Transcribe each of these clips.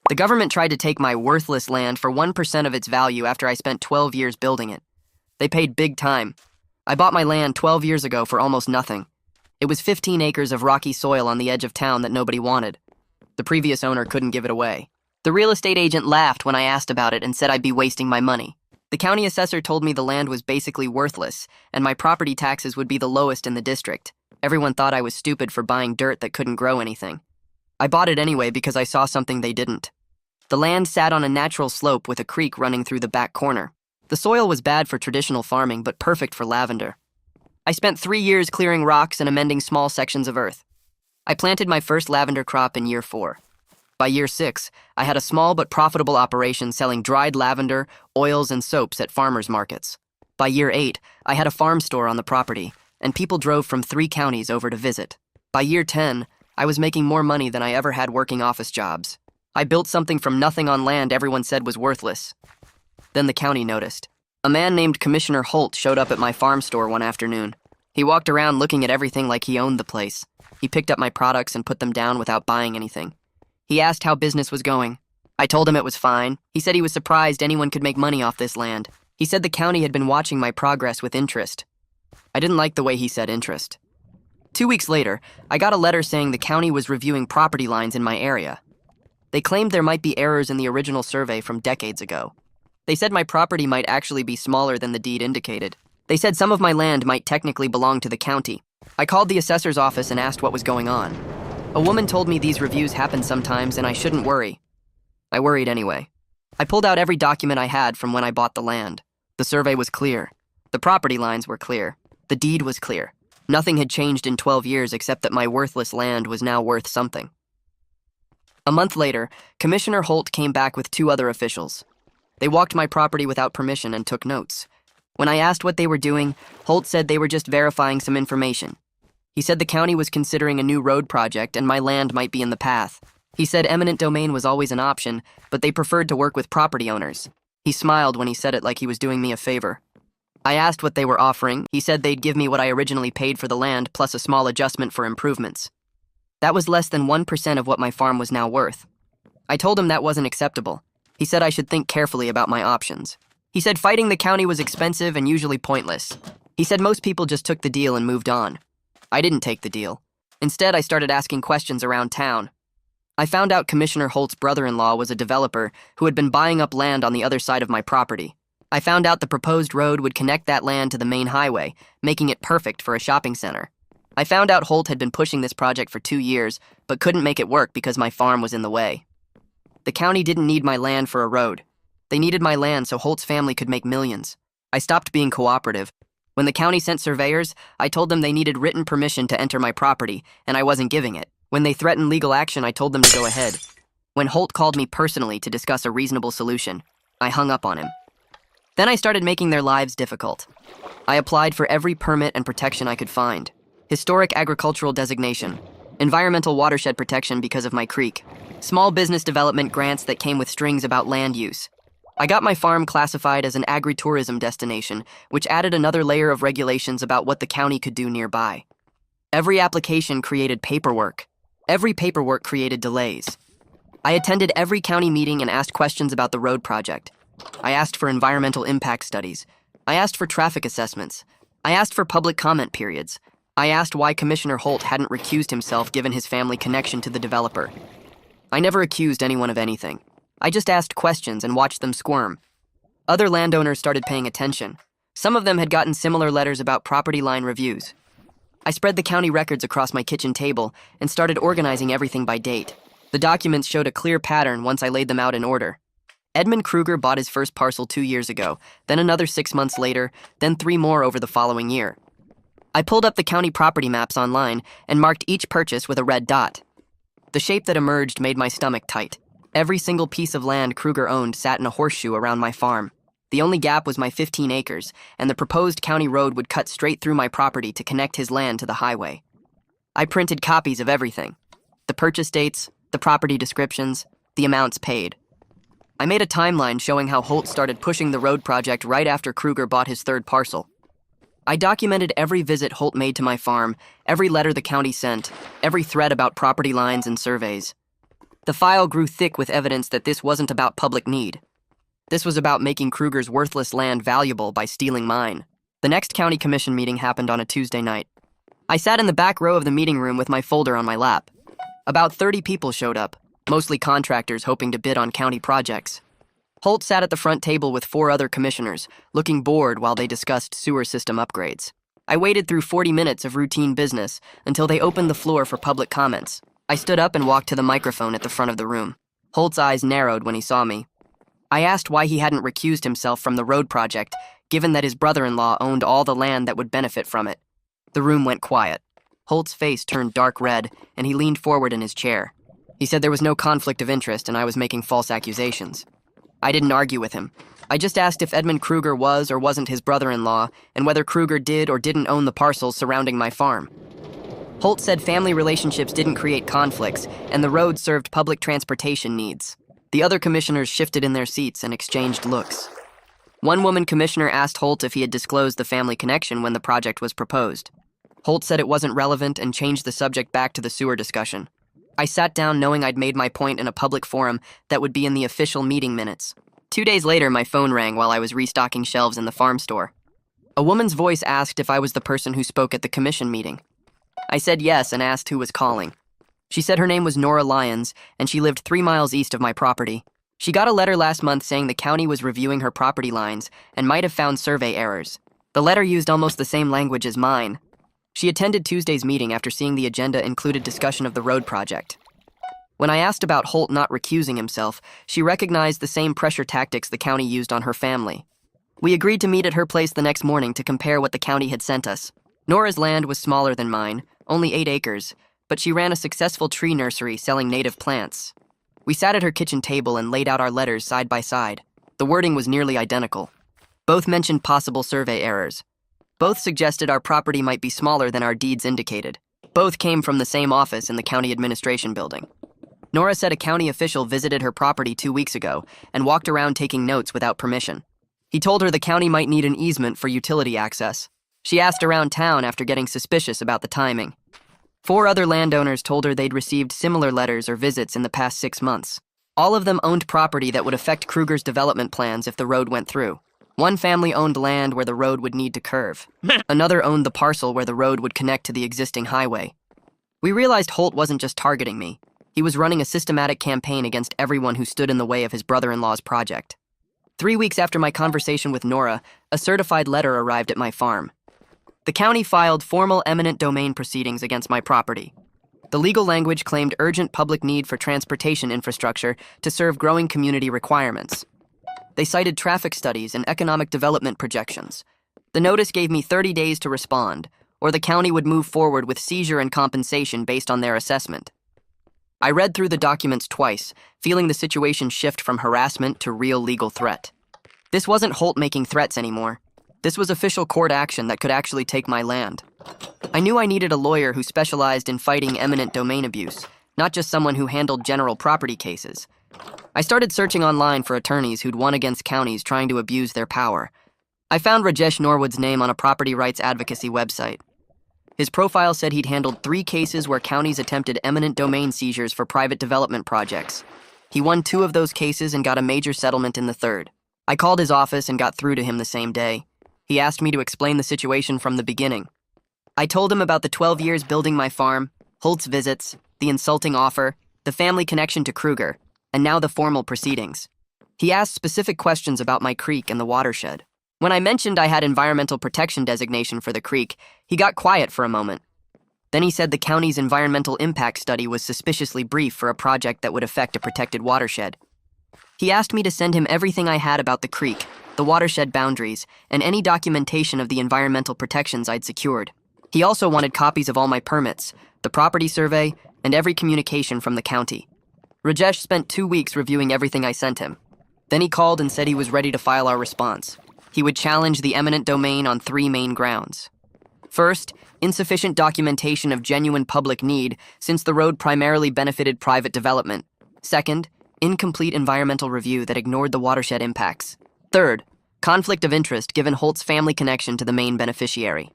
The government tried to take my worthless land for 1% of its value after I spent 12 years building it. They paid big time. I bought my land 12 years ago for almost nothing. It was 15 acres of rocky soil on the edge of town that nobody wanted. The previous owner couldn't give it away. The real estate agent laughed when I asked about it and said I'd be wasting my money. The county assessor told me the land was basically worthless, and my property taxes would be the lowest in the district. Everyone thought I was stupid for buying dirt that couldn't grow anything. I bought it anyway because I saw something they didn't. The land sat on a natural slope with a creek running through the back corner. The soil was bad for traditional farming, but perfect for lavender. I spent 3 years clearing rocks and amending small sections of earth. I planted my first lavender crop in year 4. By year 6, I had a small but profitable operation selling dried lavender, oils, and soaps at farmers markets. By year 8, I had a farm store on the property, and people drove from 3 counties over to visit. By year 10, I was making more money than I ever had working office jobs. I built something from nothing on land everyone said was worthless. Then the county noticed. A man named Commissioner Holt showed up at my farm store one afternoon. He walked around looking at everything like he owned the place. He picked up my products and put them down without buying anything. He asked how business was going. I told him it was fine. He said he was surprised anyone could make money off this land. He said the county had been watching my progress with interest. I didn't like the way he said interest. 2 weeks later, I got a letter saying the county was reviewing property lines in my area. They claimed there might be errors in the original survey from decades ago. They said my property might actually be smaller than the deed indicated. They said some of my land might technically belong to the county. I called the assessor's office and asked what was going on. A woman told me these reviews happen sometimes and I shouldn't worry. I worried anyway. I pulled out every document I had from when I bought the land. The survey was clear. The property lines were clear. The deed was clear. Nothing had changed in 12 years except that my worthless land was now worth something. A month later, Commissioner Holt came back with 2 other officials. They walked my property without permission and took notes. When I asked what they were doing, Holt said they were just verifying some information. He said the county was considering a new road project and my land might be in the path. He said eminent domain was always an option, but they preferred to work with property owners. He smiled when he said it like he was doing me a favor. I asked what they were offering. He said they'd give me what I originally paid for the land plus a small adjustment for improvements. That was less than 1% of what my farm was now worth. I told him that wasn't acceptable. He said I should think carefully about my options. He said fighting the county was expensive and usually pointless. He said most people just took the deal and moved on. I didn't take the deal. Instead, I started asking questions around town. I found out Commissioner Holt's brother-in-law was a developer who had been buying up land on the other side of my property. I found out the proposed road would connect that land to the main highway, making it perfect for a shopping center. I found out Holt had been pushing this project for 2 years, but couldn't make it work because my farm was in the way. The county didn't need my land for a road. They needed my land so Holt's family could make millions. I stopped being cooperative. When the county sent surveyors, I told them they needed written permission to enter my property, and I wasn't giving it. When they threatened legal action, I told them to go ahead. When Holt called me personally to discuss a reasonable solution, I hung up on him. Then I started making their lives difficult. I applied for every permit and protection I could find. Historic agricultural designation, environmental watershed protection because of my creek, small business development grants that came with strings about land use. I got my farm classified as an agritourism destination, which added another layer of regulations about what the county could do nearby. Every application created paperwork. Every paperwork created delays. I attended every county meeting and asked questions about the road project. I asked for environmental impact studies. I asked for traffic assessments. I asked for public comment periods. I asked why Commissioner Holt hadn't recused himself given his family connection to the developer. I never accused anyone of anything. I just asked questions and watched them squirm. Other landowners started paying attention. Some of them had gotten similar letters about property line reviews. I spread the county records across my kitchen table and started organizing everything by date. The documents showed a clear pattern once I laid them out in order. Edmund Kruger bought his first parcel 2 years ago, then another 6 months later, then 3 more over the following year. I pulled up the county property maps online and marked each purchase with a red dot. The shape that emerged made my stomach tight. Every single piece of land Kruger owned sat in a horseshoe around my farm. The only gap was my 15 acres, and the proposed county road would cut straight through my property to connect his land to the highway. I printed copies of everything. The purchase dates, the property descriptions, the amounts paid. I made a timeline showing how Holt started pushing the road project right after Kruger bought his 3rd parcel. I documented every visit Holt made to my farm, every letter the county sent, every thread about property lines and surveys. The file grew thick with evidence that this wasn't about public need. This was about making Kruger's worthless land valuable by stealing mine. The next county commission meeting happened on a Tuesday night. I sat in the back row of the meeting room with my folder on my lap. About 30 people showed up, mostly contractors hoping to bid on county projects. Holt sat at the front table with 4 other commissioners, looking bored while they discussed sewer system upgrades. I waited through 40 minutes of routine business until they opened the floor for public comments. I stood up and walked to the microphone at the front of the room. Holt's eyes narrowed when he saw me. I asked why he hadn't recused himself from the road project, given that his brother-in-law owned all the land that would benefit from it. The room went quiet. Holt's face turned dark red, and he leaned forward in his chair. He said there was no conflict of interest and I was making false accusations. I didn't argue with him. I just asked if Edmund Kruger was or wasn't his brother-in-law, and whether Kruger did or didn't own the parcels surrounding my farm. Holt said family relationships didn't create conflicts, and the road served public transportation needs. The other commissioners shifted in their seats and exchanged looks. One woman commissioner asked Holt if he had disclosed the family connection when the project was proposed. Holt said it wasn't relevant and changed the subject back to the sewer discussion. I sat down knowing I'd made my point in a public forum that would be in the official meeting minutes. 2 days later, my phone rang while I was restocking shelves in the farm store. A woman's voice asked if I was the person who spoke at the commission meeting. I said yes and asked who was calling. She said her name was Nora Lyons, and she lived 3 miles east of my property. She got a letter last month saying the county was reviewing her property lines and might have found survey errors. The letter used almost the same language as mine. She attended Tuesday's meeting after seeing the agenda included discussion of the road project. When I asked about Holt not recusing himself, she recognized the same pressure tactics the county used on her family. We agreed to meet at her place the next morning to compare what the county had sent us. Nora's land was smaller than mine, only 8 acres, but she ran a successful tree nursery selling native plants. We sat at her kitchen table and laid out our letters side by side. The wording was nearly identical. Both mentioned possible survey errors. Both suggested our property might be smaller than our deeds indicated. Both came from the same office in the county administration building. Nora said a county official visited her property 2 weeks ago and walked around taking notes without permission. He told her the county might need an easement for utility access. She asked around town after getting suspicious about the timing. 4 other landowners told her they'd received similar letters or visits in the past 6 months. All of them owned property that would affect Kruger's development plans if the road went through. One family owned land where the road would need to curve. Another owned the parcel where the road would connect to the existing highway. We realized Holt wasn't just targeting me. He was running a systematic campaign against everyone who stood in the way of his brother-in-law's project. 3 weeks after my conversation with Nora, a certified letter arrived at my farm. The county filed formal eminent domain proceedings against my property. The legal language claimed urgent public need for transportation infrastructure to serve growing community requirements. They cited traffic studies and economic development projections. The notice gave me 30 days to respond, or the county would move forward with seizure and compensation based on their assessment. I read through the documents twice, feeling the situation shift from harassment to real legal threat. This wasn't Holt making threats anymore. This was official court action that could actually take my land. I knew I needed a lawyer who specialized in fighting eminent domain abuse, not just someone who handled general property cases. I started searching online for attorneys who'd won against counties trying to abuse their power. I found Rajesh Norwood's name on a property rights advocacy website. His profile said he'd handled 3 cases where counties attempted eminent domain seizures for private development projects. He won 2 of those cases and got a major settlement in the 3rd. I called his office and got through to him the same day. He asked me to explain the situation from the beginning. I told him about the 12 years building my farm, Holt's visits, the insulting offer, the family connection to Kruger, and now the formal proceedings. He asked specific questions about my creek and the watershed. When I mentioned I had environmental protection designation for the creek, he got quiet for a moment. Then he said the county's environmental impact study was suspiciously brief for a project that would affect a protected watershed. He asked me to send him everything I had about the creek, the watershed boundaries, and any documentation of the environmental protections I'd secured. He also wanted copies of all my permits, the property survey, and every communication from the county. Rajesh spent 2 weeks reviewing everything I sent him. Then he called and said he was ready to file our response. He would challenge the eminent domain on 3 main grounds. First, insufficient documentation of genuine public need since the road primarily benefited private development. Second, incomplete environmental review that ignored the watershed impacts. Third, conflict of interest given Holt's family connection to the main beneficiary.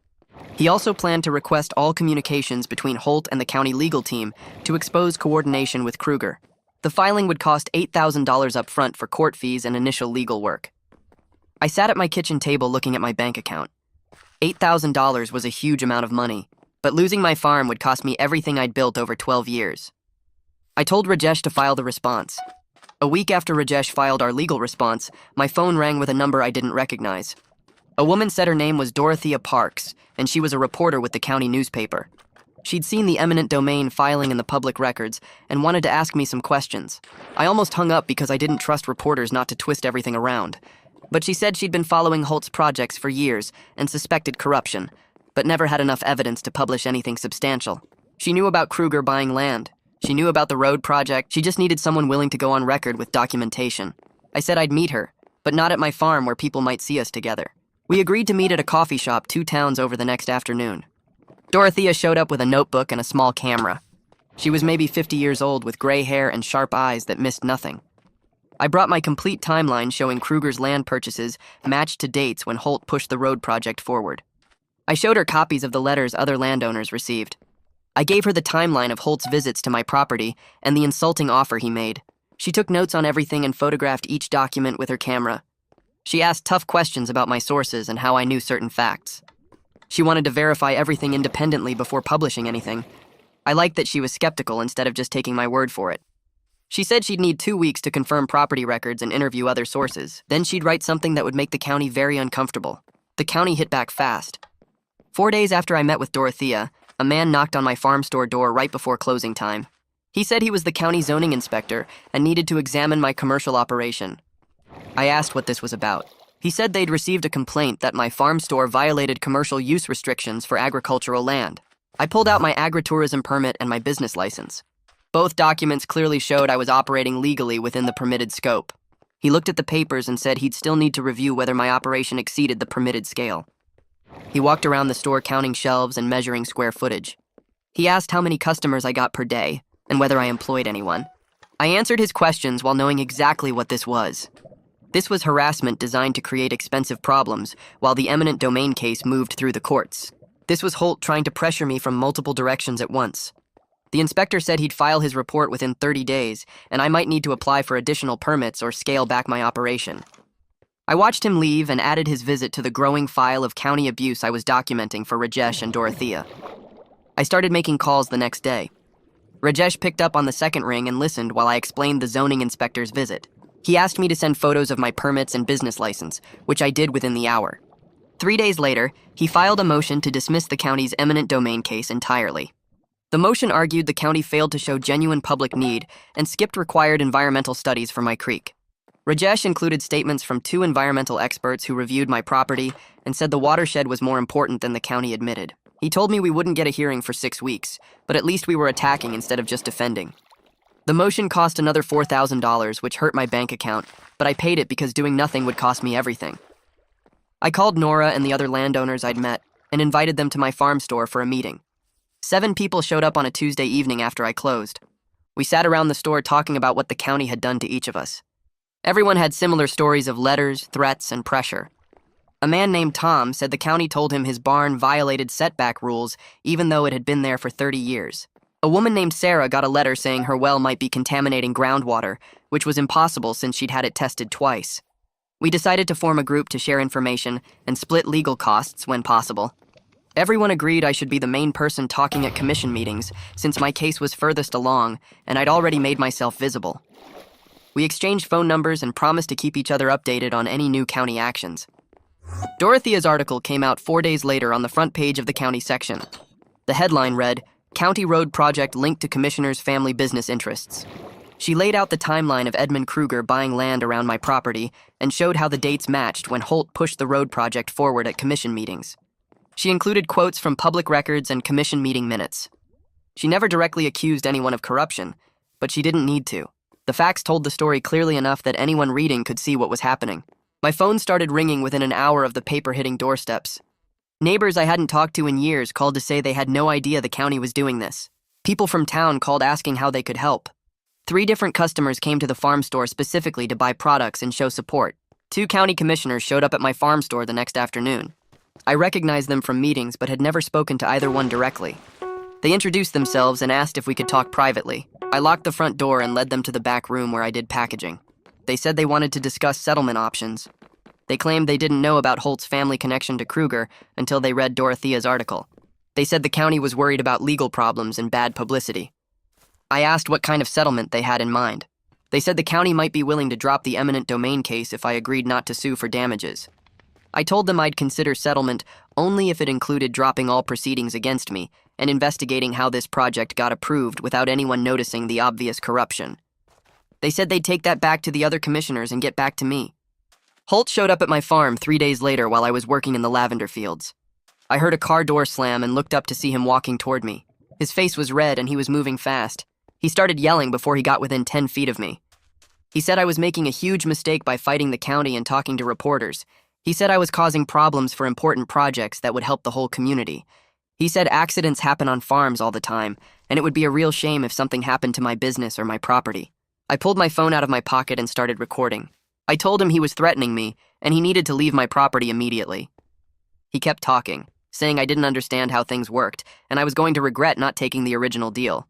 He also planned to request all communications between Holt and the county legal team to expose coordination with Kruger. The filing would cost $8,000 up front for court fees and initial legal work. I sat at my kitchen table looking at my bank account. $8,000 was a huge amount of money, but losing my farm would cost me everything I'd built over 12 years. I told Rajesh to file the response. A week after Rajesh filed our legal response, my phone rang with a number I didn't recognize. A woman said her name was Dorothea Parks, and she was a reporter with the county newspaper. She'd seen the eminent domain filing in the public records and wanted to ask me some questions. I almost hung up because I didn't trust reporters not to twist everything around. But she said she'd been following Holt's projects for years and suspected corruption, but never had enough evidence to publish anything substantial. She knew about Kruger buying land. She knew about the road project. She just needed someone willing to go on record with documentation. I said I'd meet her, but not at my farm where people might see us together. We agreed to meet at a coffee shop 2 towns over the next afternoon. Dorothea showed up with a notebook and a small camera. She was maybe 50 years old with gray hair and sharp eyes that missed nothing. I brought my complete timeline showing Kruger's land purchases matched to dates when Holt pushed the road project forward. I showed her copies of the letters other landowners received. I gave her the timeline of Holt's visits to my property and the insulting offer he made. She took notes on everything and photographed each document with her camera. She asked tough questions about my sources and how I knew certain facts. She wanted to verify everything independently before publishing anything. I liked that she was skeptical instead of just taking my word for it. She said she'd need 2 weeks to confirm property records and interview other sources. Then she'd write something that would make the county very uncomfortable. The county hit back fast. 4 days after I met with Dorothea, a man knocked on my farm store door right before closing time. He said he was the county zoning inspector and needed to examine my commercial operation. I asked what this was about. He said they'd received a complaint that my farm store violated commercial use restrictions for agricultural land. I pulled out my agritourism permit and my business license. Both documents clearly showed I was operating legally within the permitted scope. He looked at the papers and said he'd still need to review whether my operation exceeded the permitted scale. He walked around the store counting shelves and measuring square footage. He asked how many customers I got per day and whether I employed anyone. I answered his questions while knowing exactly what this was. This was harassment designed to create expensive problems while the eminent domain case moved through the courts. This was Holt trying to pressure me from multiple directions at once. The inspector said he'd file his report within 30 days, and I might need to apply for additional permits or scale back my operation. I watched him leave and added his visit to the growing file of county abuse I was documenting for Rajesh and Dorothea. I started making calls the next day. Rajesh picked up on the second ring and listened while I explained the zoning inspector's visit. He asked me to send photos of my permits and business license, which I did within the hour. 3 days later, he filed a motion to dismiss the county's eminent domain case entirely. The motion argued the county failed to show genuine public need and skipped required environmental studies for my creek. Rajesh included statements from 2 environmental experts who reviewed my property and said the watershed was more important than the county admitted. He told me we wouldn't get a hearing for 6 weeks, but at least we were attacking instead of just defending. The motion cost another $4,000, which hurt my bank account, but I paid it because doing nothing would cost me everything. I called Nora and the other landowners I'd met and invited them to my farm store for a meeting. 7 people showed up on a Tuesday evening after I closed. We sat around the store talking about what the county had done to each of us. Everyone had similar stories of letters, threats, and pressure. A man named Tom said the county told him his barn violated setback rules even though it had been there for 30 years. A woman named Sarah got a letter saying her well might be contaminating groundwater, which was impossible since she'd had it tested twice. We decided to form a group to share information and split legal costs when possible. Everyone agreed I should be the main person talking at commission meetings since my case was furthest along and I'd already made myself visible. We exchanged phone numbers and promised to keep each other updated on any new county actions. Dorothea's article came out 4 days later on the front page of the county section. The headline read, "County Road Project Linked to Commissioner's Family Business Interests." She laid out the timeline of Edmund Kruger buying land around my property and showed how the dates matched when Holt pushed the road project forward at commission meetings. She included quotes from public records and commission meeting minutes. She never directly accused anyone of corruption, but she didn't need to. The facts told the story clearly enough that anyone reading could see what was happening. My phone started ringing within an hour of the paper hitting doorsteps. Neighbors I hadn't talked to in years called to say they had no idea the county was doing this. People from town called asking how they could help. 3 different customers came to the farm store specifically to buy products and show support. 2 county commissioners showed up at my farm store the next afternoon. I recognized them from meetings but had never spoken to either one directly. They introduced themselves and asked if we could talk privately. I locked the front door and led them to the back room where I did packaging. They said they wanted to discuss settlement options. They claimed they didn't know about Holt's family connection to Kruger until they read Dorothea's article. They said the county was worried about legal problems and bad publicity. I asked what kind of settlement they had in mind. They said the county might be willing to drop the eminent domain case if I agreed not to sue for damages. I told them I'd consider settlement only if it included dropping all proceedings against me and investigating how this project got approved without anyone noticing the obvious corruption. They said they'd take that back to the other commissioners and get back to me. Holt showed up at my farm 3 days later while I was working in the lavender fields. I heard a car door slam and looked up to see him walking toward me. His face was red and he was moving fast. He started yelling before he got within 10 feet of me. He said I was making a huge mistake by fighting the county and talking to reporters. He said I was causing problems for important projects that would help the whole community. He said accidents happen on farms all the time, and it would be a real shame if something happened to my business or my property. I pulled my phone out of my pocket and started recording. I told him he was threatening me, and he needed to leave my property immediately. He kept talking, saying I didn't understand how things worked, and I was going to regret not taking the original deal.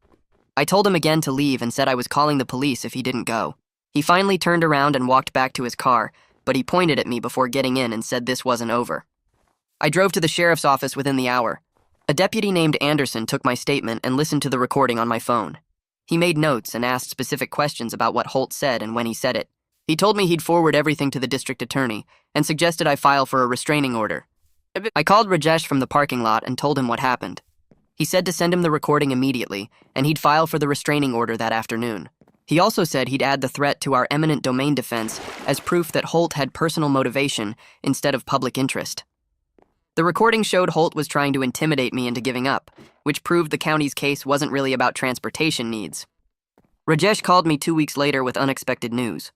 I told him again to leave and said I was calling the police if he didn't go. He finally turned around and walked back to his car, but he pointed at me before getting in and said this wasn't over. I drove to the sheriff's office within the hour. A deputy named Anderson took my statement and listened to the recording on my phone. He made notes and asked specific questions about what Holt said and when he said it. He told me he'd forward everything to the district attorney and suggested I file for a restraining order. I called Rajesh from the parking lot and told him what happened. He said to send him the recording immediately, and he'd file for the restraining order that afternoon. He also said he'd add the threat to our eminent domain defense as proof that Holt had personal motivation instead of public interest. The recording showed Holt was trying to intimidate me into giving up, which proved the county's case wasn't really about transportation needs. Rajesh called me 2 weeks later with unexpected news.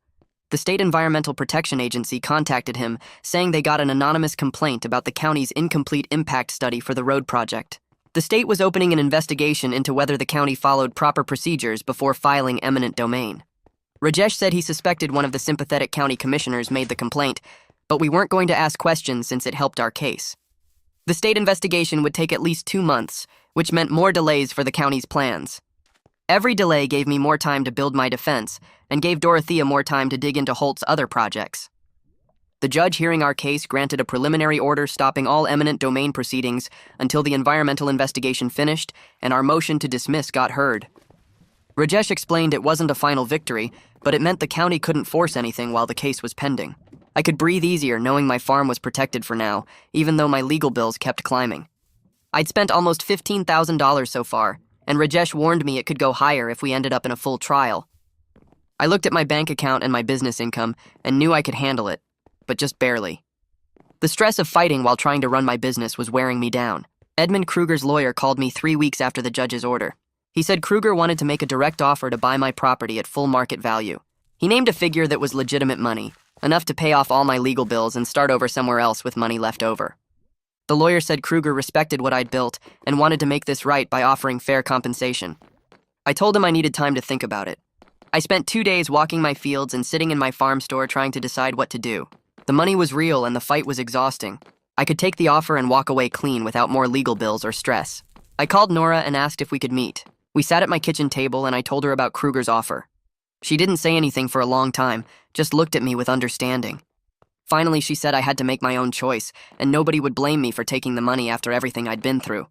The State Environmental Protection Agency contacted him, saying they got an anonymous complaint about the county's incomplete impact study for the road project. The state was opening an investigation into whether the county followed proper procedures before filing eminent domain. Rajesh said he suspected one of the sympathetic county commissioners made the complaint, but we weren't going to ask questions since it helped our case. The state investigation would take at least 2 months, which meant more delays for the county's plans. Every delay gave me more time to build my defense and gave Dorothea more time to dig into Holt's other projects. The judge hearing our case granted a preliminary order stopping all eminent domain proceedings until the environmental investigation finished and our motion to dismiss got heard. Rajesh explained it wasn't a final victory, but it meant the county couldn't force anything while the case was pending. I could breathe easier knowing my farm was protected for now, even though my legal bills kept climbing. I'd spent almost $15,000 so far, and Rajesh warned me it could go higher if we ended up in a full trial. I looked at my bank account and my business income and knew I could handle it, but just barely. The stress of fighting while trying to run my business was wearing me down. Edmund Kruger's lawyer called me 3 weeks after the judge's order. He said Kruger wanted to make a direct offer to buy my property at full market value. He named a figure that was legitimate money, enough to pay off all my legal bills and start over somewhere else with money left over. The lawyer said Kruger respected what I'd built and wanted to make this right by offering fair compensation. I told him I needed time to think about it. I spent 2 days walking my fields and sitting in my farm store trying to decide what to do. The money was real and the fight was exhausting. I could take the offer and walk away clean without more legal bills or stress. I called Nora and asked if we could meet. We sat at my kitchen table and I told her about Kruger's offer. She didn't say anything for a long time, just looked at me with understanding. Finally, she said I had to make my own choice, and nobody would blame me for taking the money after everything I'd been through.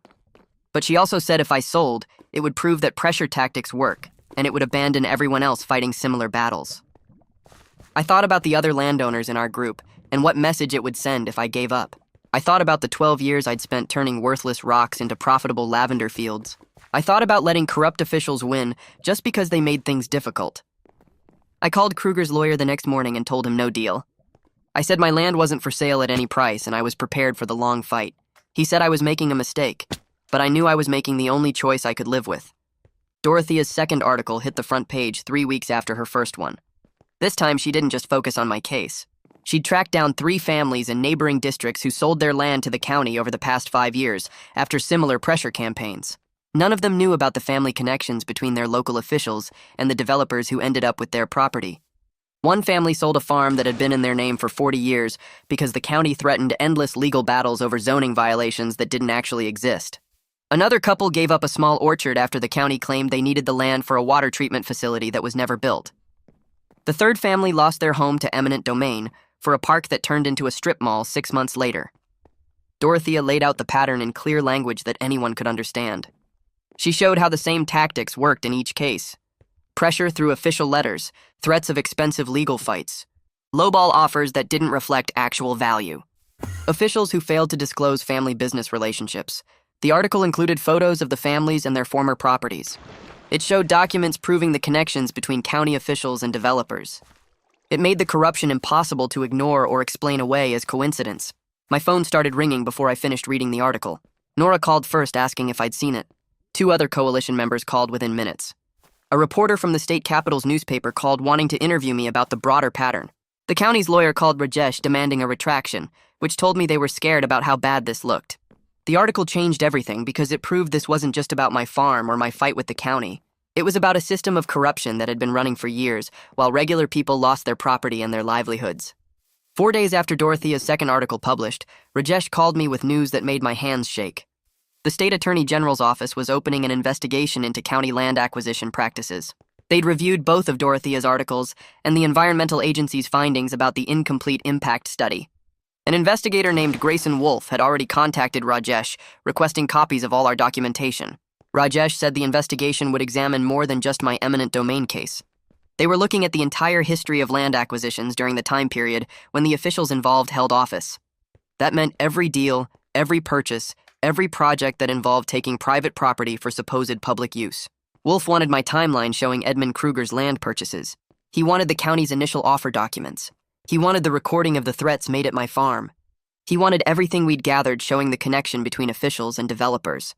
But she also said if I sold, it would prove that pressure tactics work, and it would abandon everyone else fighting similar battles. I thought about the other landowners in our group, and what message it would send if I gave up. I thought about the 12 years I'd spent turning worthless rocks into profitable lavender fields. I thought about letting corrupt officials win just because they made things difficult. I called Kruger's lawyer the next morning and told him no deal. I said my land wasn't for sale at any price and I was prepared for the long fight. He said I was making a mistake, but I knew I was making the only choice I could live with. Dorothea's second article hit the front page 3 weeks after her first one. This time she didn't just focus on my case. She'd tracked down 3 families in neighboring districts who sold their land to the county over the past 5 years after similar pressure campaigns. None of them knew about the family connections between their local officials and the developers who ended up with their property. One family sold a farm that had been in their name for 40 years because the county threatened endless legal battles over zoning violations that didn't actually exist. Another couple gave up a small orchard after the county claimed they needed the land for a water treatment facility that was never built. The third family lost their home to eminent domain for a park that turned into a strip mall 6 months later. Dorothea laid out the pattern in clear language that anyone could understand. She showed how the same tactics worked in each case. Pressure through official letters, threats of expensive legal fights, lowball offers that didn't reflect actual value. Officials who failed to disclose family business relationships. The article included photos of the families and their former properties. It showed documents proving the connections between county officials and developers. It made the corruption impossible to ignore or explain away as coincidence. My phone started ringing before I finished reading the article. Nora called first asking if I'd seen it. 2 other coalition members called within minutes. A reporter from the state capital's newspaper called wanting to interview me about the broader pattern. The county's lawyer called Rajesh demanding a retraction, which told me they were scared about how bad this looked. The article changed everything because it proved this wasn't just about my farm or my fight with the county. It was about a system of corruption that had been running for years, while regular people lost their property and their livelihoods. 4 days after Dorothea's second article published, Rajesh called me with news that made my hands shake. The state attorney general's office was opening an investigation into county land acquisition practices. They'd reviewed both of Dorothea's articles and the environmental agency's findings about the incomplete impact study. An investigator named Grayson Wolf had already contacted Rajesh, requesting copies of all our documentation. Rajesh said the investigation would examine more than just my eminent domain case. They were looking at the entire history of land acquisitions during the time period when the officials involved held office. That meant every deal, every purchase, every project that involved taking private property for supposed public use. Wolf wanted my timeline showing Edmund Kruger's land purchases. He wanted the county's initial offer documents. He wanted the recording of the threats made at my farm. He wanted everything we'd gathered showing the connection between officials and developers.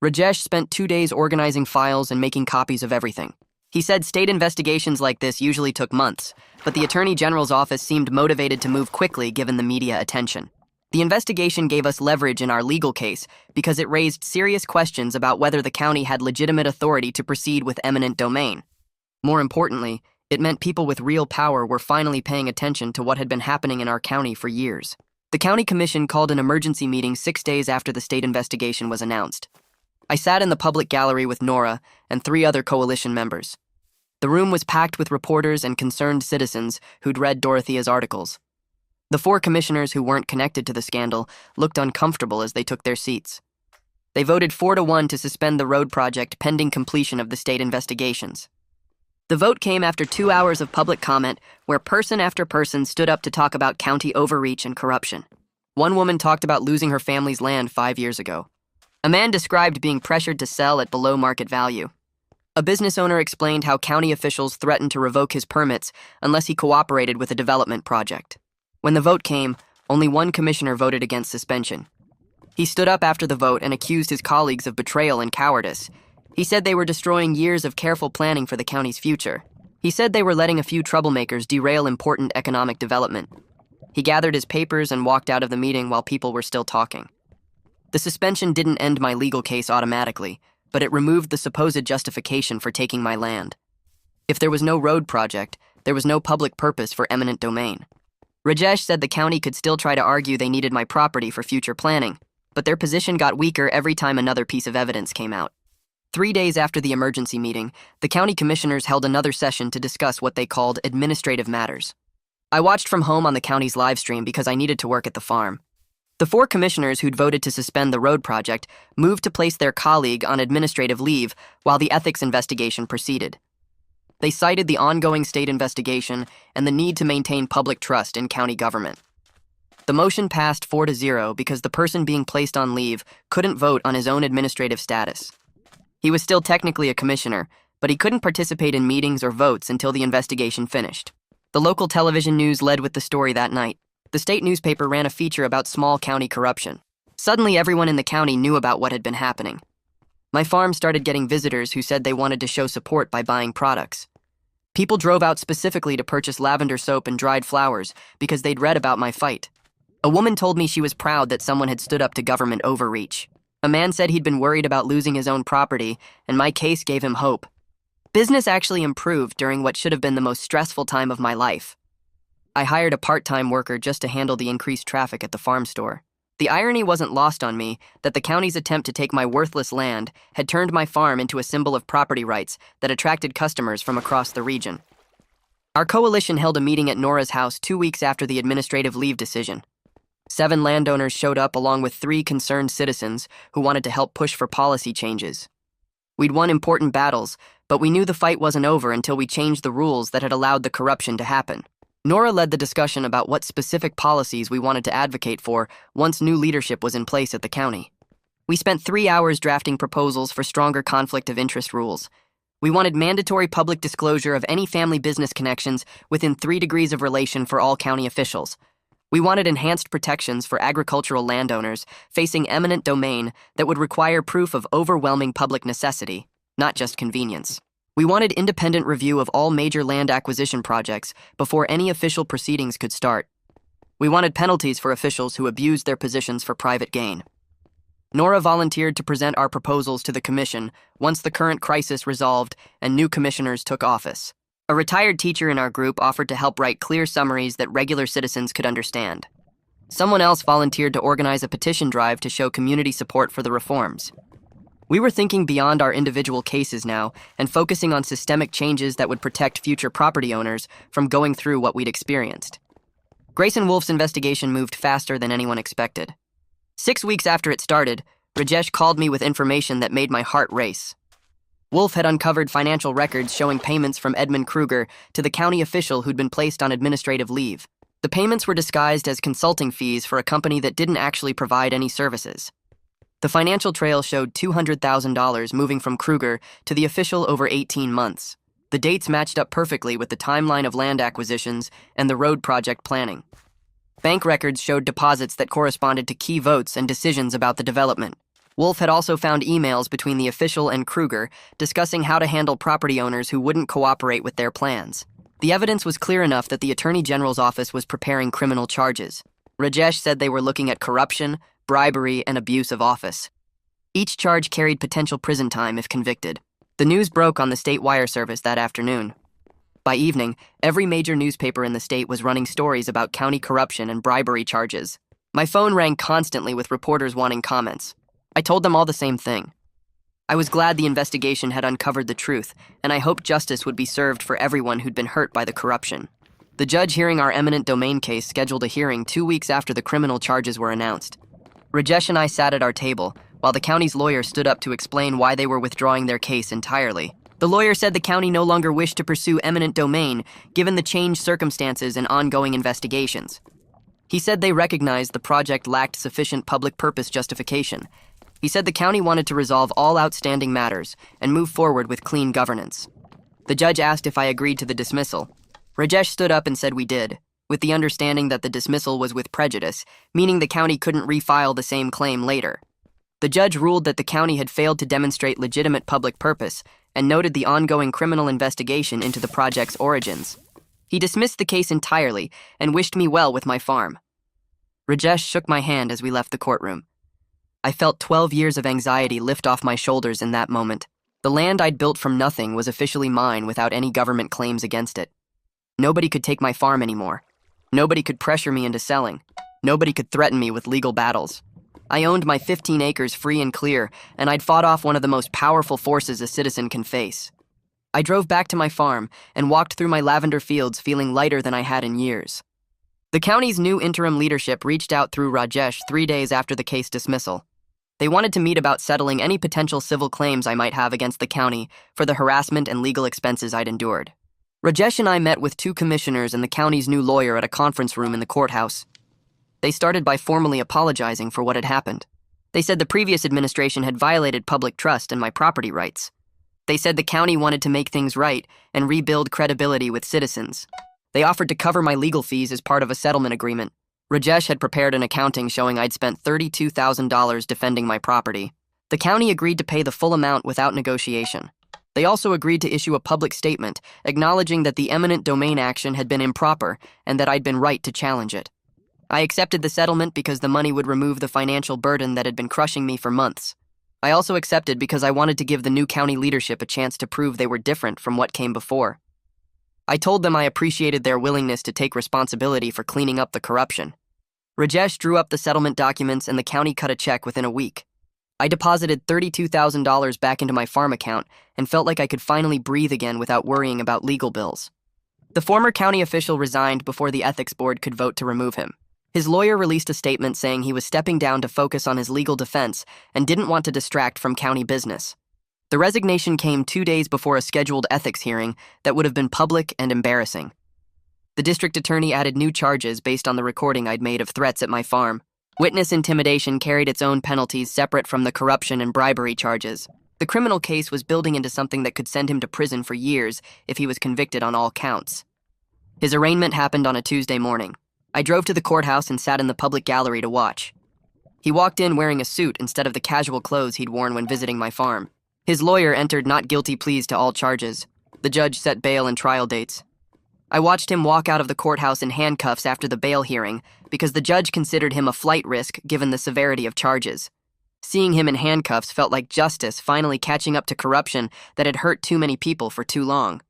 Rajesh spent 2 days organizing files and making copies of everything. He said state investigations like this usually took months, but the Attorney General's office seemed motivated to move quickly given the media attention. The investigation gave us leverage in our legal case because it raised serious questions about whether the county had legitimate authority to proceed with eminent domain. More importantly, it meant people with real power were finally paying attention to what had been happening in our county for years. The county commission called an emergency meeting 6 days after the state investigation was announced. I sat in the public gallery with Nora and 3 other coalition members. The room was packed with reporters and concerned citizens who'd read Dorothea's articles. The 4 commissioners who weren't connected to the scandal looked uncomfortable as they took their seats. They voted 4-1 to suspend the road project pending completion of the state investigations. The vote came after 2 hours of public comment where person after person stood up to talk about county overreach and corruption. One woman talked about losing her family's land 5 years ago. A man described being pressured to sell at below market value. A business owner explained how county officials threatened to revoke his permits unless he cooperated with a development project. When the vote came, only 1 commissioner voted against suspension. He stood up after the vote and accused his colleagues of betrayal and cowardice. He said they were destroying years of careful planning for the county's future. He said they were letting a few troublemakers derail important economic development. He gathered his papers and walked out of the meeting while people were still talking. The suspension didn't end my legal case automatically, but it removed the supposed justification for taking my land. If there was no road project, there was no public purpose for eminent domain. Rajesh said the county could still try to argue they needed my property for future planning, but their position got weaker every time another piece of evidence came out. 3 days after the emergency meeting, the county commissioners held another session to discuss what they called administrative matters. I watched from home on the county's live stream because I needed to work at the farm. The 4 commissioners who'd voted to suspend the road project moved to place their colleague on administrative leave while the ethics investigation proceeded. They cited the ongoing state investigation and the need to maintain public trust in county government. The motion passed 4-0 because the person being placed on leave couldn't vote on his own administrative status. He was still technically a commissioner, but he couldn't participate in meetings or votes until the investigation finished. The local television news led with the story that night. The state newspaper ran a feature about small county corruption. Suddenly, everyone in the county knew about what had been happening. My farm started getting visitors who said they wanted to show support by buying products. People drove out specifically to purchase lavender soap and dried flowers because they'd read about my fight. A woman told me she was proud that someone had stood up to government overreach. A man said he'd been worried about losing his own property, and my case gave him hope. Business actually improved during what should have been the most stressful time of my life. I hired a part-time worker just to handle the increased traffic at the farm store. The irony wasn't lost on me that the county's attempt to take my worthless land had turned my farm into a symbol of property rights that attracted customers from across the region. Our coalition held a meeting at Nora's house 2 weeks after the administrative leave decision. 7 landowners showed up along with 3 concerned citizens who wanted to help push for policy changes. We'd won important battles, but we knew the fight wasn't over until we changed the rules that had allowed the corruption to happen. Nora led the discussion about what specific policies we wanted to advocate for once new leadership was in place at the county. We spent 3 hours drafting proposals for stronger conflict of interest rules. We wanted mandatory public disclosure of any family business connections within 3 degrees of relation for all county officials. We wanted enhanced protections for agricultural landowners facing eminent domain that would require proof of overwhelming public necessity, not just convenience. We wanted independent review of all major land acquisition projects before any official proceedings could start. We wanted penalties for officials who abused their positions for private gain. Nora volunteered to present our proposals to the commission once the current crisis resolved and new commissioners took office. A retired teacher in our group offered to help write clear summaries that regular citizens could understand. Someone else volunteered to organize a petition drive to show community support for the reforms. We were thinking beyond our individual cases now and focusing on systemic changes that would protect future property owners from going through what we'd experienced. Grayson Wolf's investigation moved faster than anyone expected. 6 weeks after it started, Rajesh called me with information that made my heart race. Wolf had uncovered financial records showing payments from Edmund Kruger to the county official who'd been placed on administrative leave. The payments were disguised as consulting fees for a company that didn't actually provide any services. The financial trail showed $200,000 moving from Kruger to the official over 18 months. The dates matched up perfectly with the timeline of land acquisitions and the road project planning. Bank records showed deposits that corresponded to key votes and decisions about the development. Wolf had also found emails between the official and Kruger discussing how to handle property owners who wouldn't cooperate with their plans. The evidence was clear enough that the Attorney General's office was preparing criminal charges. Rajesh said they were looking at corruption, bribery, and abuse of office. Each charge carried potential prison time if convicted. The news broke on the state wire service that afternoon. By evening, every major newspaper in the state was running stories about county corruption and bribery charges. My phone rang constantly with reporters wanting comments. I told them all the same thing. I was glad the investigation had uncovered the truth, and I hoped justice would be served for everyone who'd been hurt by the corruption. The judge hearing our eminent domain case scheduled a hearing 2 weeks after the criminal charges were announced. Rajesh and I sat at our table, while the county's lawyer stood up to explain why they were withdrawing their case entirely. The lawyer said the county no longer wished to pursue eminent domain, given the changed circumstances and ongoing investigations. He said they recognized the project lacked sufficient public purpose justification. He said the county wanted to resolve all outstanding matters and move forward with clean governance. The judge asked if I agreed to the dismissal. Rajesh stood up and said we did, with the understanding that the dismissal was with prejudice, meaning the county couldn't refile the same claim later. The judge ruled that the county had failed to demonstrate legitimate public purpose and noted the ongoing criminal investigation into the project's origins. He dismissed the case entirely and wished me well with my farm. Rajesh shook my hand as we left the courtroom. I felt 12 years of anxiety lift off my shoulders in that moment. The land I'd built from nothing was officially mine without any government claims against it. Nobody could take my farm anymore. Nobody could pressure me into selling. Nobody could threaten me with legal battles. I owned my 15 acres free and clear, and I'd fought off one of the most powerful forces a citizen can face. I drove back to my farm and walked through my lavender fields feeling lighter than I had in years. The county's new interim leadership reached out through Rajesh 3 days after the case dismissal. They wanted to meet about settling any potential civil claims I might have against the county for the harassment and legal expenses I'd endured. Rajesh and I met with 2 commissioners and the county's new lawyer at a conference room in the courthouse. They started by formally apologizing for what had happened. They said the previous administration had violated public trust and my property rights. They said the county wanted to make things right and rebuild credibility with citizens. They offered to cover my legal fees as part of a settlement agreement. Rajesh had prepared an accounting showing I'd spent $32,000 defending my property. The county agreed to pay the full amount without negotiation. They also agreed to issue a public statement acknowledging that the eminent domain action had been improper and that I'd been right to challenge it. I accepted the settlement because the money would remove the financial burden that had been crushing me for months. I also accepted because I wanted to give the new county leadership a chance to prove they were different from what came before. I told them I appreciated their willingness to take responsibility for cleaning up the corruption. Rajesh drew up the settlement documents and the county cut a check within a week. I deposited $32,000 back into my farm account and felt like I could finally breathe again without worrying about legal bills. The former county official resigned before the ethics board could vote to remove him. His lawyer released a statement saying he was stepping down to focus on his legal defense and didn't want to distract from county business. The resignation came 2 days before a scheduled ethics hearing that would have been public and embarrassing. The district attorney added new charges based on the recording I'd made of threats at my farm. Witness intimidation carried its own penalties separate from the corruption and bribery charges. The criminal case was building into something that could send him to prison for years if he was convicted on all counts. His arraignment happened on a Tuesday morning. I drove to the courthouse and sat in the public gallery to watch. He walked in wearing a suit instead of the casual clothes he'd worn when visiting my farm. His lawyer entered not guilty pleas to all charges. The judge set bail and trial dates. I watched him walk out of the courthouse in handcuffs after the bail hearing because the judge considered him a flight risk given the severity of charges. Seeing him in handcuffs felt like justice finally catching up to corruption that had hurt too many people for too long.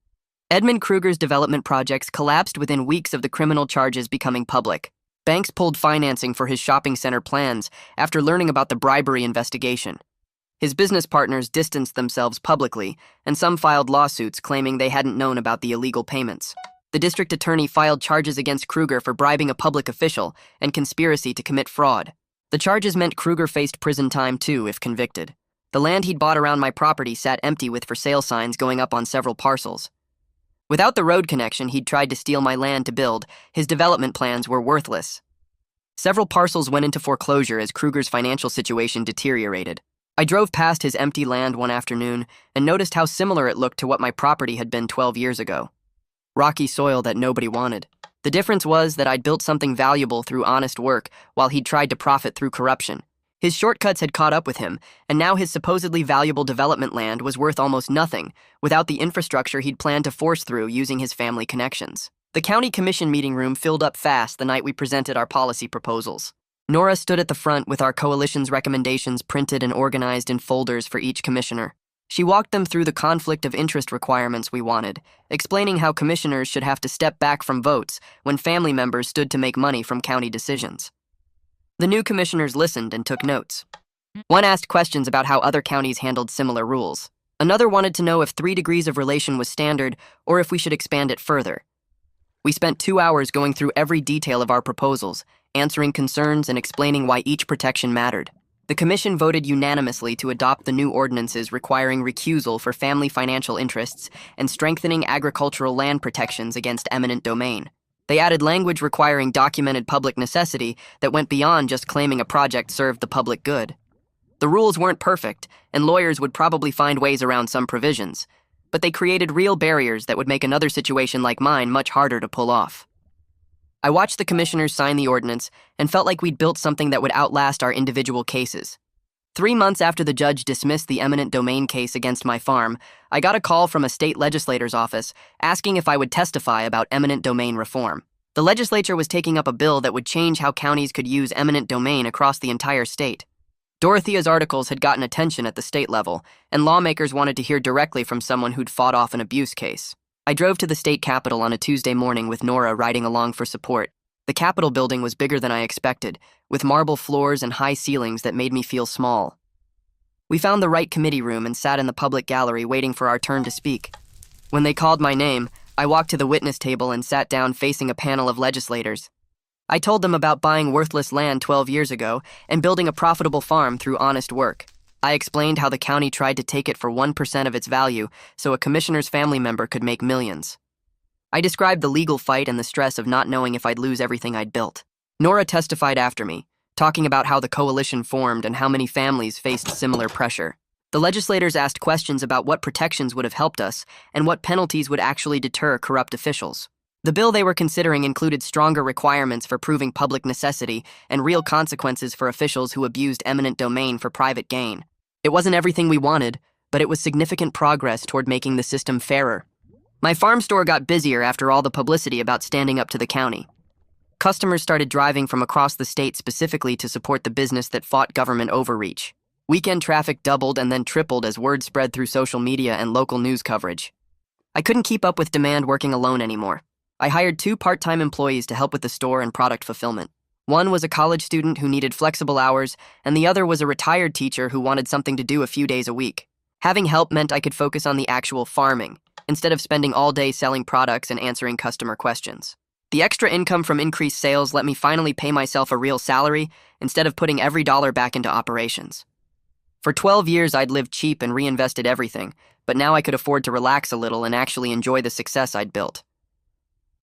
Edmund Kruger's development projects collapsed within weeks of the criminal charges becoming public. Banks pulled financing for his shopping center plans after learning about the bribery investigation. His business partners distanced themselves publicly, and some filed lawsuits claiming they hadn't known about the illegal payments. The district attorney filed charges against Kruger for bribing a public official and conspiracy to commit fraud. The charges meant Kruger faced prison time too if convicted. The land he'd bought around my property sat empty with for sale signs going up on several parcels. Without the road connection he'd tried to steal my land to build, his development plans were worthless. Several parcels went into foreclosure as Kruger's financial situation deteriorated. I drove past his empty land one afternoon and noticed how similar it looked to what my property had been 12 years ago. Rocky soil that nobody wanted. The difference was that I'd built something valuable through honest work while he'd tried to profit through corruption. His shortcuts had caught up with him, and now his supposedly valuable development land was worth almost nothing without the infrastructure he'd planned to force through using his family connections. The county commission meeting room filled up fast the night we presented our policy proposals. Nora stood at the front with our coalition's recommendations printed and organized in folders for each commissioner. She walked them through the conflict of interest requirements we wanted, explaining how commissioners should have to step back from votes when family members stood to make money from county decisions. The new commissioners listened and took notes. One asked questions about how other counties handled similar rules. Another wanted to know if 3 degrees of relation was standard or if we should expand it further. We spent 2 hours going through every detail of our proposals, answering concerns and explaining why each protection mattered. The commission voted unanimously to adopt the new ordinances requiring recusal for family financial interests and strengthening agricultural land protections against eminent domain. They added language requiring documented public necessity that went beyond just claiming a project served the public good. The rules weren't perfect, and lawyers would probably find ways around some provisions, but they created real barriers that would make another situation like mine much harder to pull off. I watched the commissioners sign the ordinance and felt like we'd built something that would outlast our individual cases. 3 months after the judge dismissed the eminent domain case against my farm, I got a call from a state legislator's office asking if I would testify about eminent domain reform. The legislature was taking up a bill that would change how counties could use eminent domain across the entire state. Dorothea's articles had gotten attention at the state level, and lawmakers wanted to hear directly from someone who'd fought off an abuse case. I drove to the state capitol on a Tuesday morning with Nora riding along for support. The Capitol building was bigger than I expected, with marble floors and high ceilings that made me feel small. We found the right committee room and sat in the public gallery waiting for our turn to speak. When they called my name, I walked to the witness table and sat down facing a panel of legislators. I told them about buying worthless land 12 years ago and building a profitable farm through honest work. I explained how the county tried to take it for 1% of its value so a commissioner's family member could make millions. I described the legal fight and the stress of not knowing if I'd lose everything I'd built. Nora testified after me, talking about how the coalition formed and how many families faced similar pressure. The legislators asked questions about what protections would have helped us and what penalties would actually deter corrupt officials. The bill they were considering included stronger requirements for proving public necessity and real consequences for officials who abused eminent domain for private gain. It wasn't everything we wanted, but it was significant progress toward making the system fairer. My farm store got busier after all the publicity about standing up to the county. Customers started driving from across the state specifically to support the business that fought government overreach. Weekend traffic doubled and then tripled as word spread through social media and local news coverage. I couldn't keep up with demand working alone anymore. I hired 2 part-time employees to help with the store and product fulfillment. One was a college student who needed flexible hours, and the other was a retired teacher who wanted something to do a few days a week. Having help meant I could focus on the actual farming, instead of spending all day selling products and answering customer questions. The extra income from increased sales let me finally pay myself a real salary instead of putting every dollar back into operations. For 12 years, I'd lived cheap and reinvested everything, but now I could afford to relax a little and actually enjoy the success I'd built.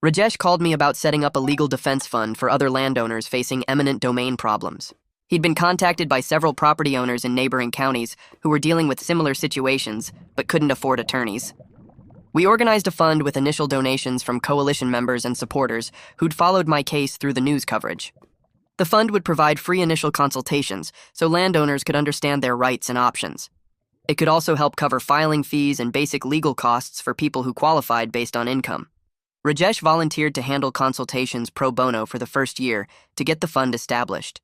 Rajesh called me about setting up a legal defense fund for other landowners facing eminent domain problems. He'd been contacted by several property owners in neighboring counties who were dealing with similar situations but couldn't afford attorneys. We organized a fund with initial donations from coalition members and supporters who'd followed my case through the news coverage. The fund would provide free initial consultations so landowners could understand their rights and options. It could also help cover filing fees and basic legal costs for people who qualified based on income. Rajesh volunteered to handle consultations pro bono for the first year to get the fund established.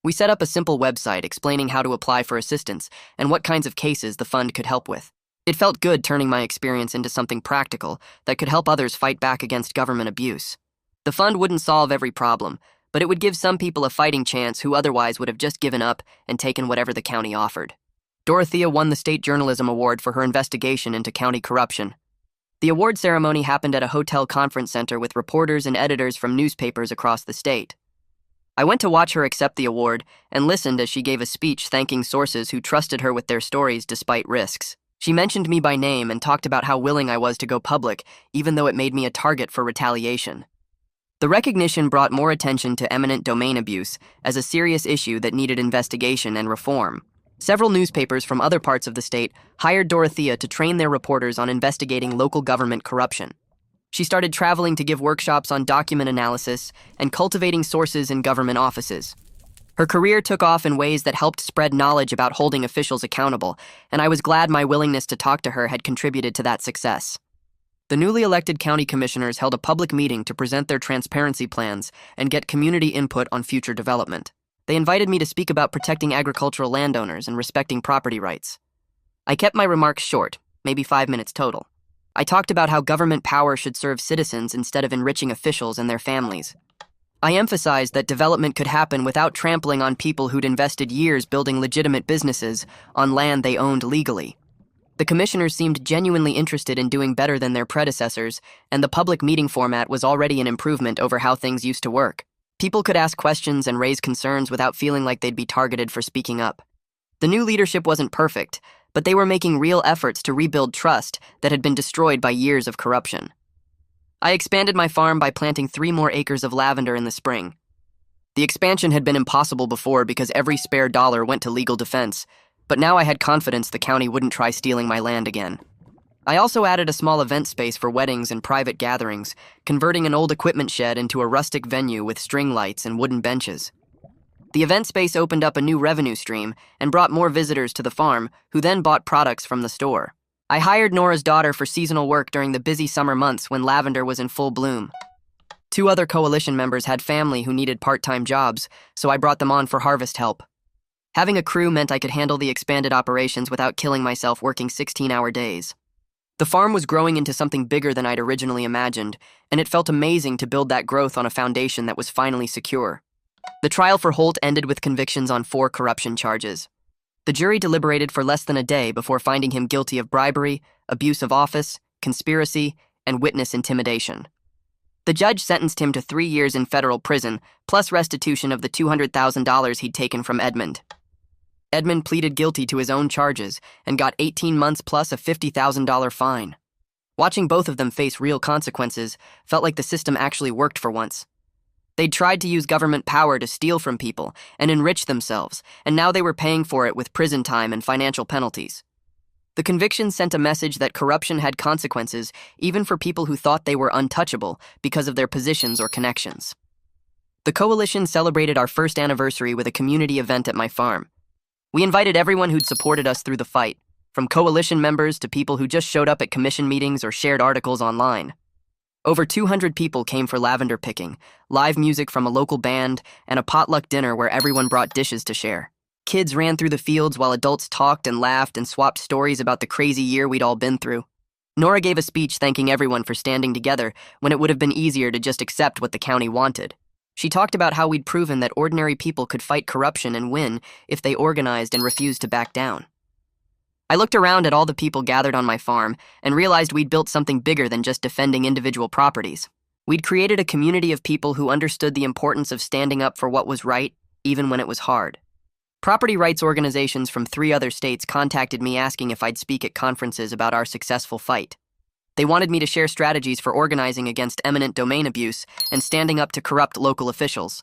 We set up a simple website explaining how to apply for assistance and what kinds of cases the fund could help with. It felt good turning my experience into something practical that could help others fight back against government abuse. The fund wouldn't solve every problem, but it would give some people a fighting chance who otherwise would have just given up and taken whatever the county offered. Dorothea won the State Journalism Award for her investigation into county corruption. The award ceremony happened at a hotel conference center with reporters and editors from newspapers across the state. I went to watch her accept the award and listened as she gave a speech thanking sources who trusted her with their stories despite risks. She mentioned me by name and talked about how willing I was to go public, even though it made me a target for retaliation. The recognition brought more attention to eminent domain abuse as a serious issue that needed investigation and reform. Several newspapers from other parts of the state hired Dorothea to train their reporters on investigating local government corruption. She started traveling to give workshops on document analysis and cultivating sources in government offices. Her career took off in ways that helped spread knowledge about holding officials accountable, and I was glad my willingness to talk to her had contributed to that success. The newly elected county commissioners held a public meeting to present their transparency plans and get community input on future development. They invited me to speak about protecting agricultural landowners and respecting property rights. I kept my remarks short, maybe 5 minutes total. I talked about how government power should serve citizens instead of enriching officials and their families. I emphasized that development could happen without trampling on people who'd invested years building legitimate businesses on land they owned legally. The commissioners seemed genuinely interested in doing better than their predecessors, and the public meeting format was already an improvement over how things used to work. People could ask questions and raise concerns without feeling like they'd be targeted for speaking up. The new leadership wasn't perfect, but they were making real efforts to rebuild trust that had been destroyed by years of corruption. I expanded my farm by planting 3 more acres of lavender in the spring. The expansion had been impossible before because every spare dollar went to legal defense, but now I had confidence the county wouldn't try stealing my land again. I also added a small event space for weddings and private gatherings, converting an old equipment shed into a rustic venue with string lights and wooden benches. The event space opened up a new revenue stream and brought more visitors to the farm, who then bought products from the store. I hired Nora's daughter for seasonal work during the busy summer months when lavender was in full bloom. 2 other coalition members had family who needed part-time jobs, so I brought them on for harvest help. Having a crew meant I could handle the expanded operations without killing myself working 16-hour days. The farm was growing into something bigger than I'd originally imagined, and it felt amazing to build that growth on a foundation that was finally secure. The trial for Holt ended with convictions on 4 corruption charges. The jury deliberated for less than a day before finding him guilty of bribery, abuse of office, conspiracy, and witness intimidation. The judge sentenced him to 3 years in federal prison, plus restitution of the $200,000 he'd taken from Edmund. Edmund pleaded guilty to his own charges and got 18 months plus a $50,000 fine. Watching both of them face real consequences felt like the system actually worked for once. They'd tried to use government power to steal from people and enrich themselves, and now they were paying for it with prison time and financial penalties. The conviction sent a message that corruption had consequences even for people who thought they were untouchable because of their positions or connections. The coalition celebrated our first anniversary with a community event at my farm. We invited everyone who'd supported us through the fight, from coalition members to people who just showed up at commission meetings or shared articles online. Over 200 people came for lavender picking, live music from a local band, and a potluck dinner where everyone brought dishes to share. Kids ran through the fields while adults talked and laughed and swapped stories about the crazy year we'd all been through. Nora gave a speech thanking everyone for standing together when it would have been easier to just accept what the county wanted. She talked about how we'd proven that ordinary people could fight corruption and win if they organized and refused to back down. I looked around at all the people gathered on my farm and realized we'd built something bigger than just defending individual properties. We'd created a community of people who understood the importance of standing up for what was right, even when it was hard. Property rights organizations from 3 other states contacted me asking if I'd speak at conferences about our successful fight. They wanted me to share strategies for organizing against eminent domain abuse and standing up to corrupt local officials.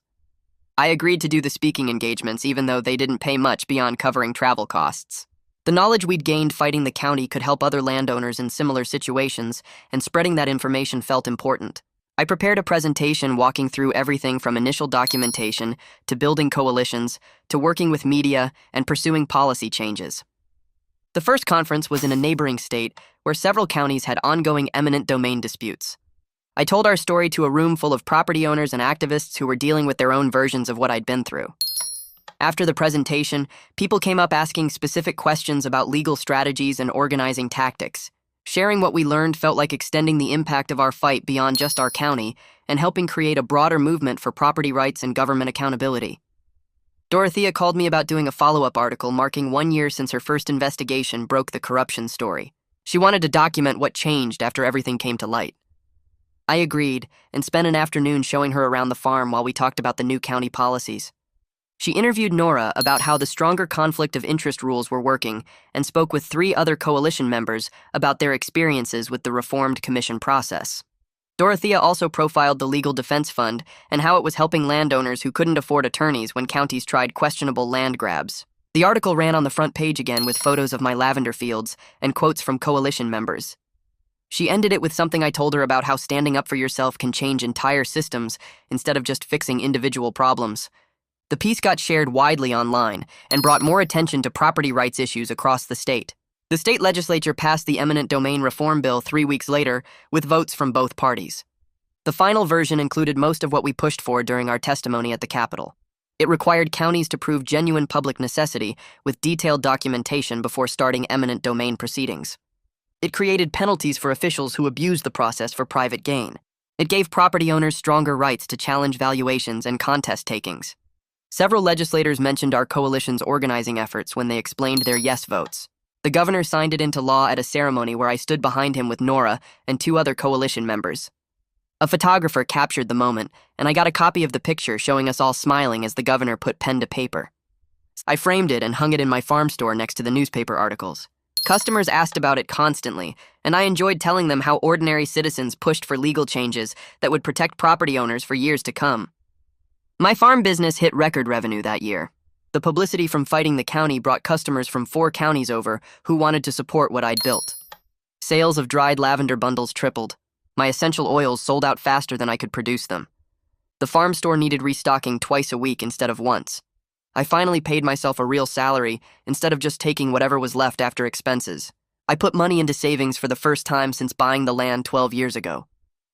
I agreed to do the speaking engagements even though they didn't pay much beyond covering travel costs. The knowledge we'd gained fighting the county could help other landowners in similar situations, and spreading that information felt important. I prepared a presentation walking through everything from initial documentation to building coalitions to working with media and pursuing policy changes. The first conference was in a neighboring state where several counties had ongoing eminent domain disputes. I told our story to a room full of property owners and activists who were dealing with their own versions of what I'd been through. After the presentation, people came up asking specific questions about legal strategies and organizing tactics. Sharing what we learned felt like extending the impact of our fight beyond just our county and helping create a broader movement for property rights and government accountability. Dorothea called me about doing a follow-up article marking 1 year since her first investigation broke the corruption story. She wanted to document what changed after everything came to light. I agreed and spent an afternoon showing her around the farm while we talked about the new county policies. She interviewed Nora about how the stronger conflict of interest rules were working and spoke with 3 other coalition members about their experiences with the reformed commission process. Dorothea also profiled the Legal Defense Fund and how it was helping landowners who couldn't afford attorneys when counties tried questionable land grabs. The article ran on the front page again with photos of my lavender fields and quotes from coalition members. She ended it with something I told her about how standing up for yourself can change entire systems instead of just fixing individual problems. The piece got shared widely online and brought more attention to property rights issues across the state. The state legislature passed the eminent domain reform bill 3 weeks later with votes from both parties. The final version included most of what we pushed for during our testimony at the Capitol. It required counties to prove genuine public necessity with detailed documentation before starting eminent domain proceedings. It created penalties for officials who abused the process for private gain. It gave property owners stronger rights to challenge valuations and contest takings. Several legislators mentioned our coalition's organizing efforts when they explained their yes votes. The governor signed it into law at a ceremony where I stood behind him with Nora and 2 other coalition members. A photographer captured the moment, and I got a copy of the picture showing us all smiling as the governor put pen to paper. I framed it and hung it in my farm store next to the newspaper articles. Customers asked about it constantly, and I enjoyed telling them how ordinary citizens pushed for legal changes that would protect property owners for years to come. My farm business hit record revenue that year. The publicity from fighting the county brought customers from 4 counties over who wanted to support what I'd built. Sales of dried lavender bundles tripled. My essential oils sold out faster than I could produce them. The farm store needed restocking twice a week instead of once. I finally paid myself a real salary instead of just taking whatever was left after expenses. I put money into savings for the first time since buying the land 12 years ago.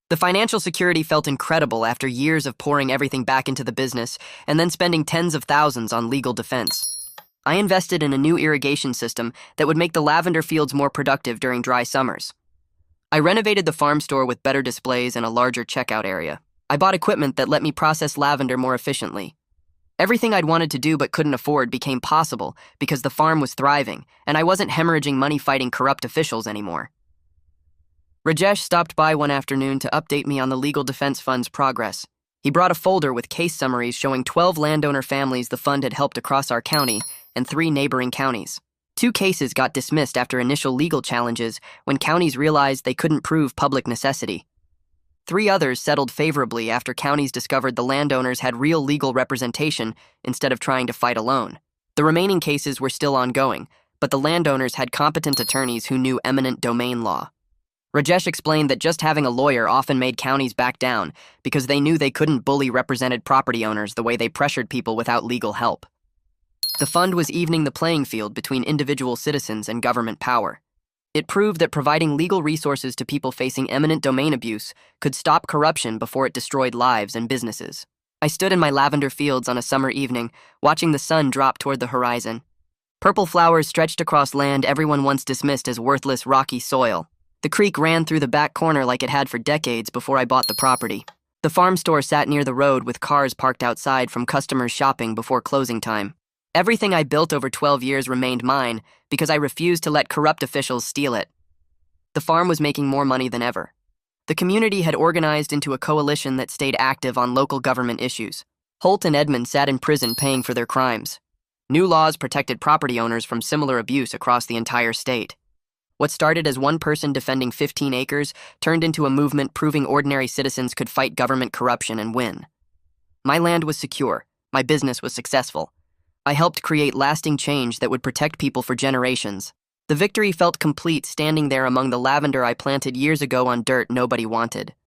The financial security felt incredible after years of pouring everything back into the business and then spending tens of thousands on legal defense. I invested in a new irrigation system that would make the lavender fields more productive during dry summers. I renovated the farm store with better displays and a larger checkout area. I bought equipment that let me process lavender more efficiently. Everything I'd wanted to do but couldn't afford became possible because the farm was thriving and I wasn't hemorrhaging money fighting corrupt officials anymore. Rajesh stopped by one afternoon to update me on the Legal Defense Fund's progress. He brought a folder with case summaries showing 12 landowner families the fund had helped across our county and 3 neighboring counties. 2 cases got dismissed after initial legal challenges when counties realized they couldn't prove public necessity. 3 others settled favorably after counties discovered the landowners had real legal representation instead of trying to fight alone. The remaining cases were still ongoing, but the landowners had competent attorneys who knew eminent domain law. Rajesh explained that just having a lawyer often made counties back down because they knew they couldn't bully represented property owners the way they pressured people without legal help. The fund was evening the playing field between individual citizens and government power. It proved that providing legal resources to people facing eminent domain abuse could stop corruption before it destroyed lives and businesses. I stood in my lavender fields on a summer evening, watching the sun drop toward the horizon. Purple flowers stretched across land everyone once dismissed as worthless, rocky soil. The creek ran through the back corner like it had for decades before I bought the property. The farm store sat near the road with cars parked outside from customers shopping before closing time. Everything I built over 12 years remained mine because I refused to let corrupt officials steal it. The farm was making more money than ever. The community had organized into a coalition that stayed active on local government issues. Holt and Edmund sat in prison paying for their crimes. New laws protected property owners from similar abuse across the entire state. What started as one person defending 15 acres turned into a movement proving ordinary citizens could fight government corruption and win. My land was secure. My business was successful. I helped create lasting change that would protect people for generations. The victory felt complete standing there among the lavender I planted years ago on dirt nobody wanted.